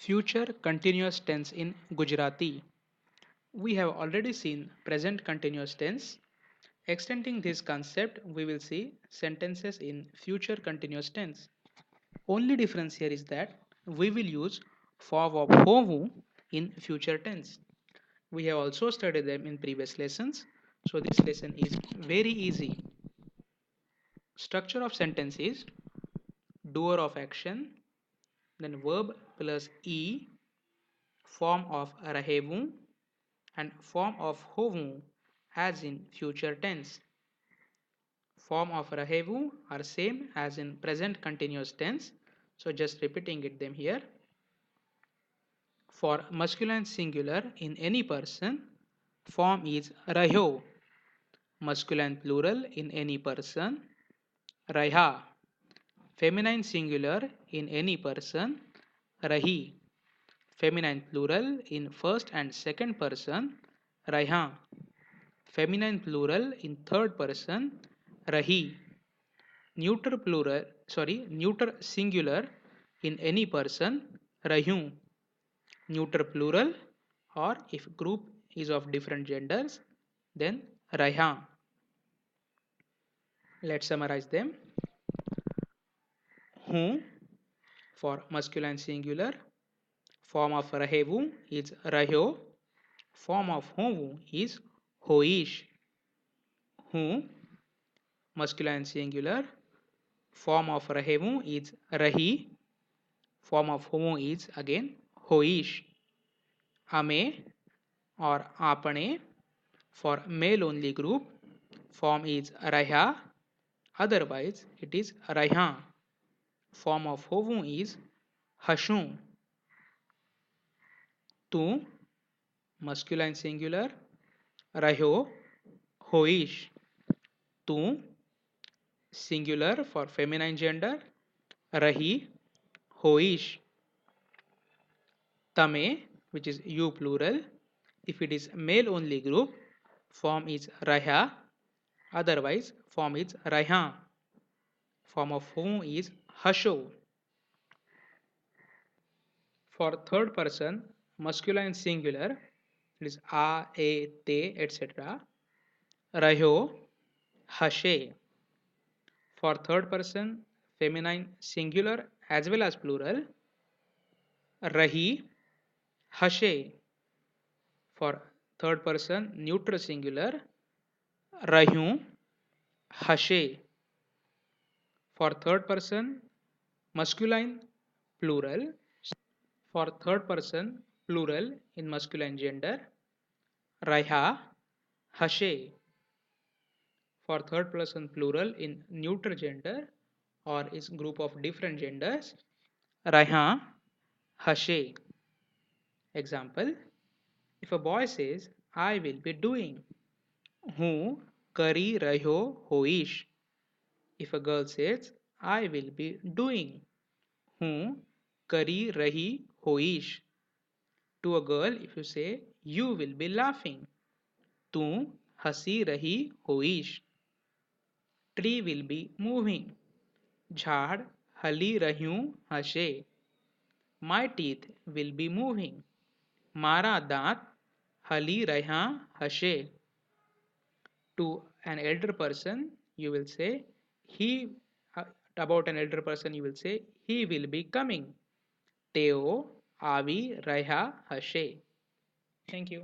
Future continuous tense in Gujarati. We have already seen present continuous tense. Extending this concept, we will see sentences in future continuous tense. Only difference here is that we will use form of hovu in future tense. We have also studied them in previous lessons, so this lesson is very easy. Structure of sentence is doer of action, then verb plus e, form of rahevu, and form of hovu as in future tense. Form of rahevu are same as in present continuous tense, so just repeating it them here. For masculine singular in any person, form is rahyo. Masculine plural in any person, raiha. Feminine singular in any person, rahi. Feminine plural in first and second person, raiha. Feminine plural in third person, rahi. Neuter singular in any person, rahyu. Neuter plural, or if group is of different genders, then raiha. Let's summarize them. Who for masculine singular, form of rahevu is rahyo, form of hovu is hoish. Who masculine singular, form of rahevu is rahi, form of hovu is again hoish. Ame or apane for male only group, form is raiha, otherwise it is raiha. Form of hovu is hashu. Tu masculine singular, rahyo, hoish. Tu singular for feminine gender, rahi, hoish. Tame, which is you plural, if it is male only group, form is raiha, otherwise form is raiha. Form of whom is hasho. For third person, masculine singular, it is a, te, etc. Rahyo, hashe. For third person, feminine singular as well as plural, rahi, hashe. For third person, neutral singular, rahyu, hashe. For third person, masculine plural. For third person, plural in masculine gender, raiha, hashe. For third person plural in neuter gender or is group of different genders, raiha, hashe. Example, if a boy says, I will be doing, hu kari raho hoish. If a girl says, I will be doing, hu kari rahi hoish. To a girl, if you say, you will be laughing, tu hasi rahi hoish. Tree will be moving, झाड़ हली रह्यूं हसे. My teeth will be moving, मारा दांत हली रहा हसे. To an elder person you will say he, about an elder person you will say he will be coming, તેઓ આવી રહ્યા હશે. Thank you.